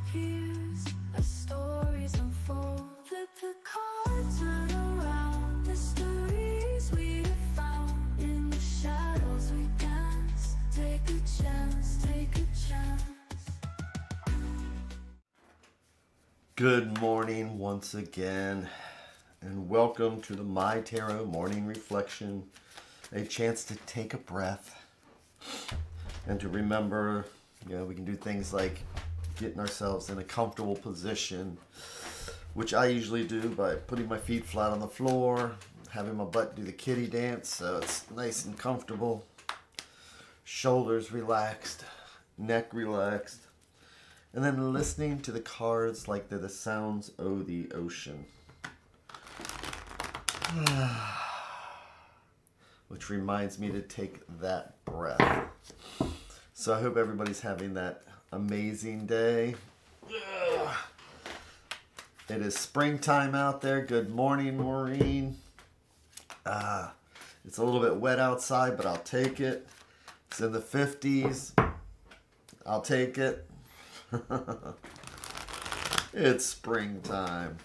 appears, as stories unfold. Flip the cards, turn around. Mysteries we have found. In the shadows we dance. Take a chance, take a chance. Good morning once again, and welcome to the MyTarot morning reflection. A chance to take a breath and to remember, we can do things like getting ourselves in a comfortable position, which I usually do by putting my feet flat on the floor, having my butt do the kitty dance so it's nice and comfortable, shoulders relaxed, neck relaxed, and then listening to the cards like they're the sounds of the ocean. Which reminds me to take that breath. So I hope everybody's having that amazing day. It is springtime out there. Good morning, Maureen. It's a little bit wet outside, but I'll take it. It's in the 50s. I'll take it. It's springtime.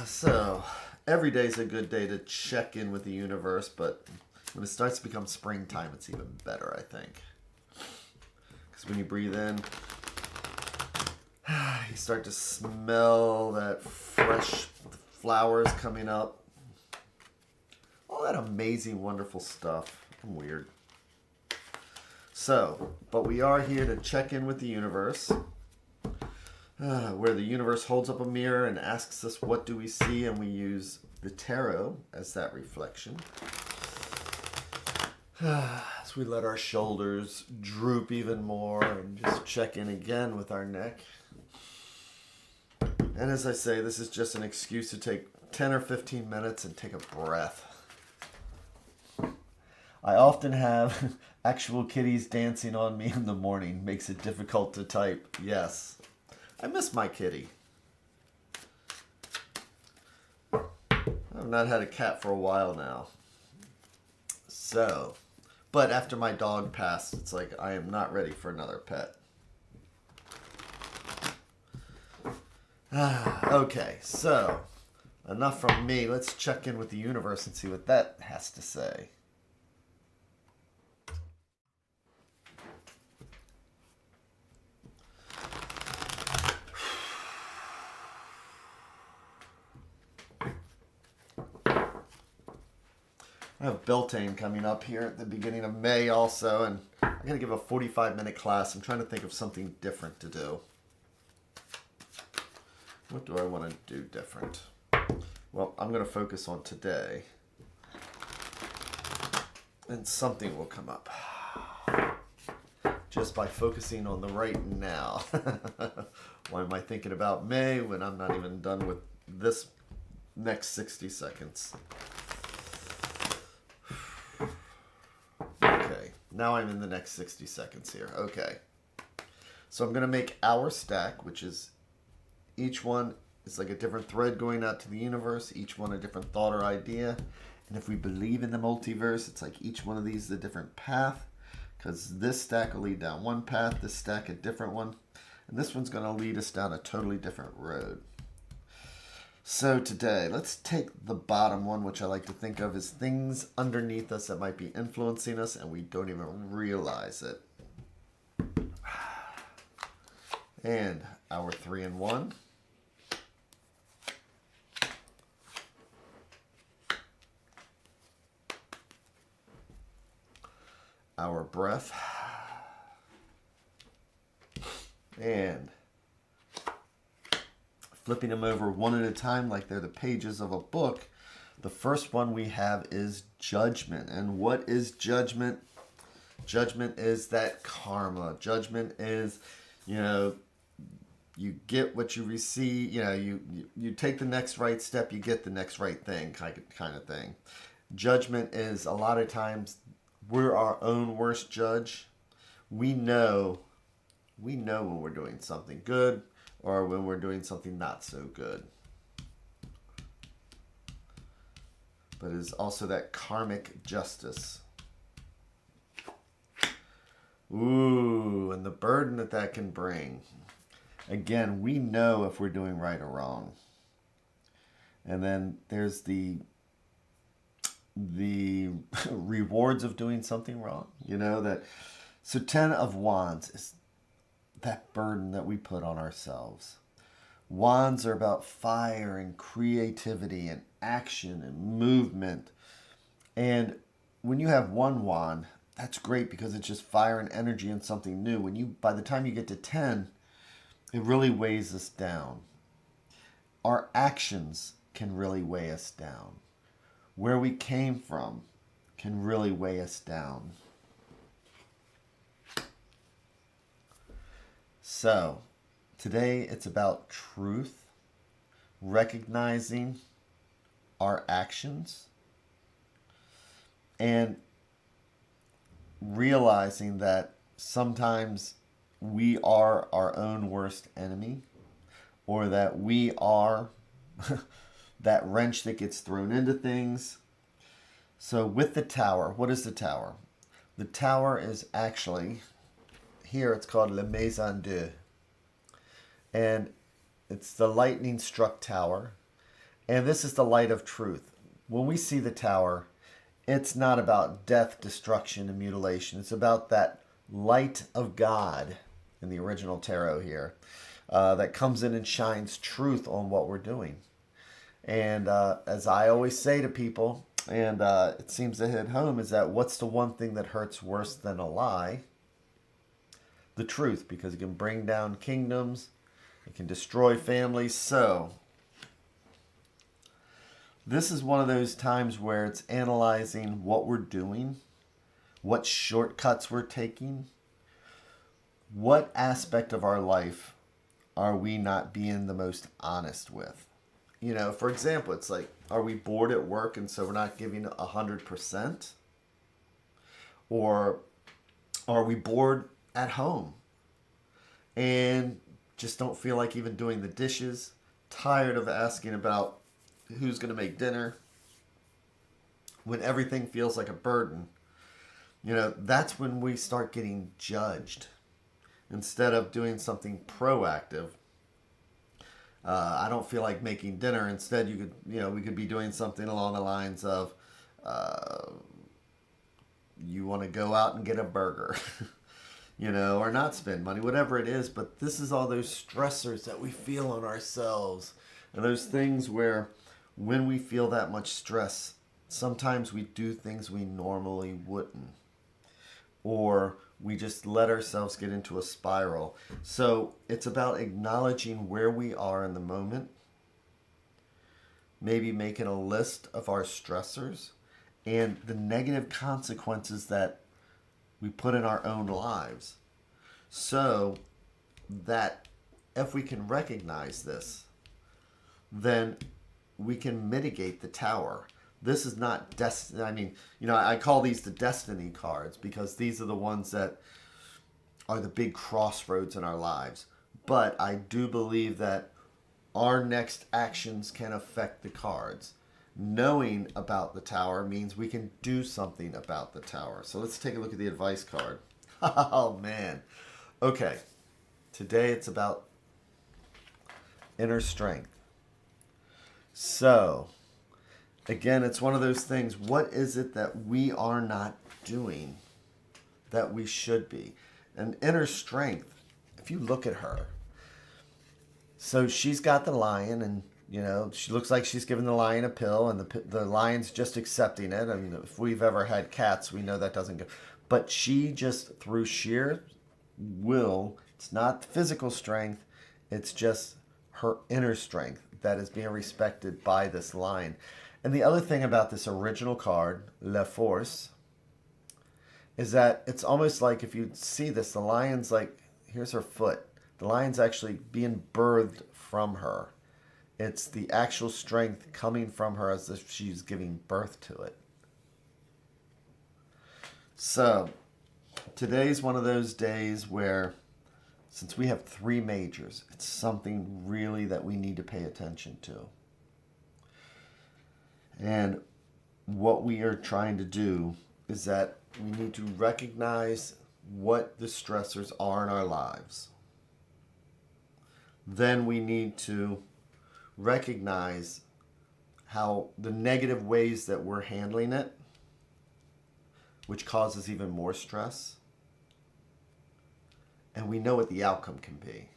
So every day's a good day to check in with the universe, but when it starts to become springtime, it's even better, I think. Because when you breathe in, you start to smell that fresh flowers coming up. All that amazing, wonderful stuff. I'm weird. So, but we are here to check in with the universe, where the universe holds up a mirror and asks us what do we see, and we use the tarot as that reflection. As we let our shoulders droop even more and just check in again with our neck. And as I say, this is just an excuse to take 10 or 15 minutes and take a breath. I often have actual kitties dancing on me in the morning. Makes it difficult to type. Yes. I miss my kitty. I've not had a cat for a while now. So, but after my dog passed, it's like I am not ready for another pet. Okay, so enough from me. Let's check in with the universe and see what that has to say. I have Beltane coming up here at the beginning of May also, and I'm going to give a 45-minute class. I'm trying to think of something different to do. What do I want to do different? Well, I'm going to focus on today, and something will come up just by focusing on the right now. Why am I thinking about May when I'm not even done with this next 60 seconds? Okay, now I'm in the next 60 seconds here. Okay, so I'm going to make our stack, which is each one is like a different thread going out to the universe, each one a different thought or idea. And if we believe in the multiverse, it's like each one of these is a different path, because this stack will lead down one path, this stack a different one, and this one's going to lead us down a totally different road. So today, let's take the bottom one, which I like to think of as things underneath us that might be influencing us and we don't even realize it. And our 3 and 1. Our breath. And flipping them over one at a time like they're the pages of a book. The first one we have is judgment. And what is judgment? Judgment is that karma. Judgment is, you get what you receive. You take the next right step, you get the next right thing, kind of thing. Judgment is a lot of times we're our own worst judge. We know when we're doing something good or when we're doing something not so good. But it's also that karmic justice. Ooh, and the burden that that can bring. Again, we know if we're doing right or wrong. And then there's the rewards of doing something wrong. You know that. So 10 of Wands is that burden that we put on ourselves. Wands are about fire and creativity and action and movement. And when you have one wand, that's great because it's just fire and energy and something new. By the time you get to 10, it really weighs us down. Our actions can really weigh us down. Where we came from can really weigh us down. So, today it's about truth, recognizing our actions, and realizing that sometimes we are our own worst enemy, or that we are that wrench that gets thrown into things. So with the tower, what is the tower? The tower is actually, here it's called Le Maison Deux. And it's the lightning struck tower. And this is the light of truth. When we see the tower, it's not about death, destruction, and mutilation. It's about that light of God in the original tarot here that comes in and shines truth on what we're doing. And as I always say to people, and it seems to hit home, is that what's the one thing that hurts worse than a lie? The truth, because it can bring down kingdoms, it can destroy families. So this is one of those times where it's analyzing what we're doing, what shortcuts we're taking, what aspect of our life are we not being the most honest with. You know, for example, it's like, are we bored at work and so we're not giving 100%? Or are we bored at home and just don't feel like even doing the dishes, tired of asking about who's going to make dinner, when everything feels like a burden? You know, that's when we start getting judged instead of doing something proactive. I don't feel like making dinner. Instead, we could be doing something along the lines of, you want to go out and get a burger, or not spend money, whatever it is. But this is all those stressors that we feel on ourselves, and those things where when we feel that much stress, sometimes we do things we normally wouldn't, or we just let ourselves get into a spiral. So it's about acknowledging where we are in the moment, maybe making a list of our stressors and the negative consequences that we put in our own lives. So that if we can recognize this, then we can mitigate the tower. This is not destiny. I mean, I call these the destiny cards because these are the ones that are the big crossroads in our lives. But I do believe that our next actions can affect the cards. Knowing about the tower means we can do something about the tower. So let's take a look at the advice card. Oh, man. Okay. Today it's about inner strength. So, again, it's one of those things. What is it that we are not doing that we should be? And inner strength, if you look at her, so she's got the lion, and she looks like she's giving the lion a pill, and the lion's just accepting it. And if we've ever had cats, we know that doesn't go. But she just, through sheer will, it's not physical strength, it's just her inner strength that is being respected by this lion. And the other thing about this original card, La Force, is that it's almost like if you see this, the lion's like, here's her foot. The lion's actually being birthed from her. It's the actual strength coming from her as if she's giving birth to it. So, today's one of those days where, since we have 3 majors, it's something really that we need to pay attention to. And what we are trying to do is that we need to recognize what the stressors are in our lives, then we need to recognize how the negative ways that we're handling it, which causes even more stress, and we know what the outcome can be.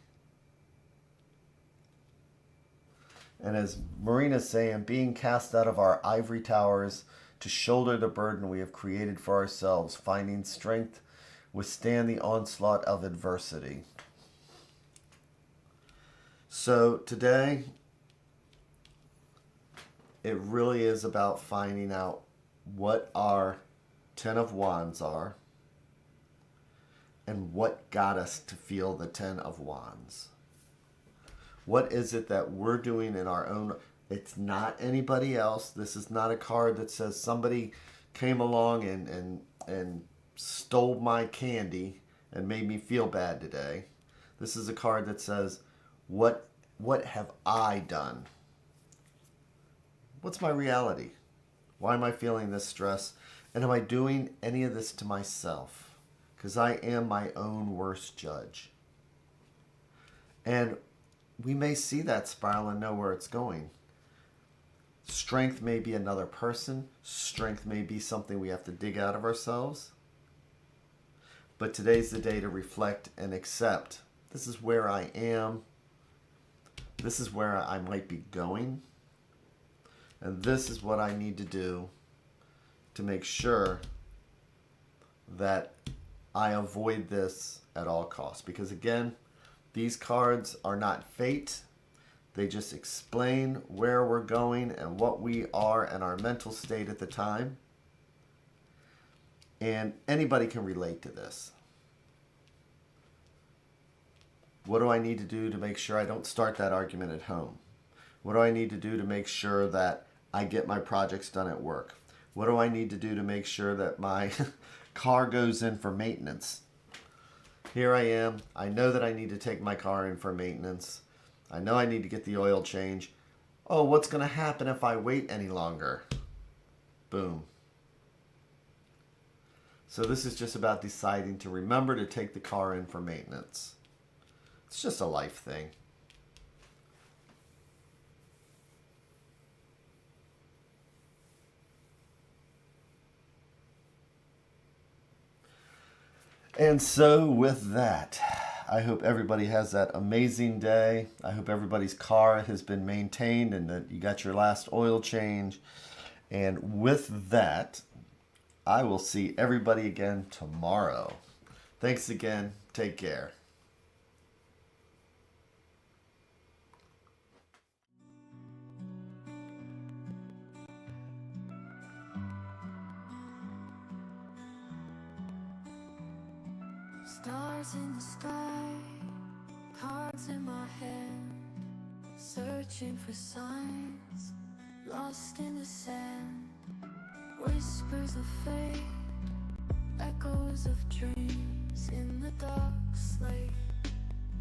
And as Marina's saying, being cast out of our ivory towers to shoulder the burden we have created for ourselves, finding strength, withstand the onslaught of adversity. So today, it really is about finding out what our 10 of Wands are and what got us to feel the 10 of Wands. What is it that we're doing in our own? It's not anybody else. This is not a card that says somebody came along and stole my candy and made me feel bad today. This is a card that says, what have I done? What's my reality? Why am I feeling this stress? And am I doing any of this to myself? Because I am my own worst judge. And we may see that spiral and know where it's going. Strength may be another person. Strength may be something we have to dig out of ourselves. But today's the day to reflect and accept. This is where I am. This is where I might be going. And this is what I need to do to make sure that I avoid this at all costs. Because again, these cards are not fate. They just explain where we're going and what we are and our mental state at the time. And anybody can relate to this. What do I need to do to make sure I don't start that argument at home? What do I need to do to make sure that I get my projects done at work? What do I need to do to make sure that my car goes in for maintenance? Here I am. I know that I need to take my car in for maintenance. I know I need to get the oil change. Oh, what's going to happen if I wait any longer? Boom. So this is just about deciding to remember to take the car in for maintenance. It's just a life thing. And so with that, I hope everybody has that amazing day. I hope everybody's car has been maintained and that you got your last oil change. And with that, I will see everybody again tomorrow. Thanks again. Take care. Stars in the sky, cards in my hand, searching for signs, lost in the sand. Whispers of fate, echoes of dreams in the dark slate.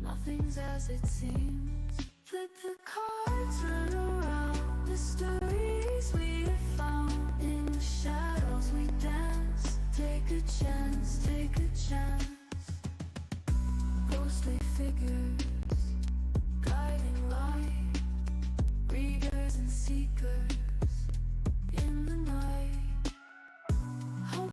Nothing's as it seems. Flip the cards, turn around. The stories we have found in the shadows we dance. Take a chance, take a chance. Ghostly figures, guiding light, readers and seekers in the night.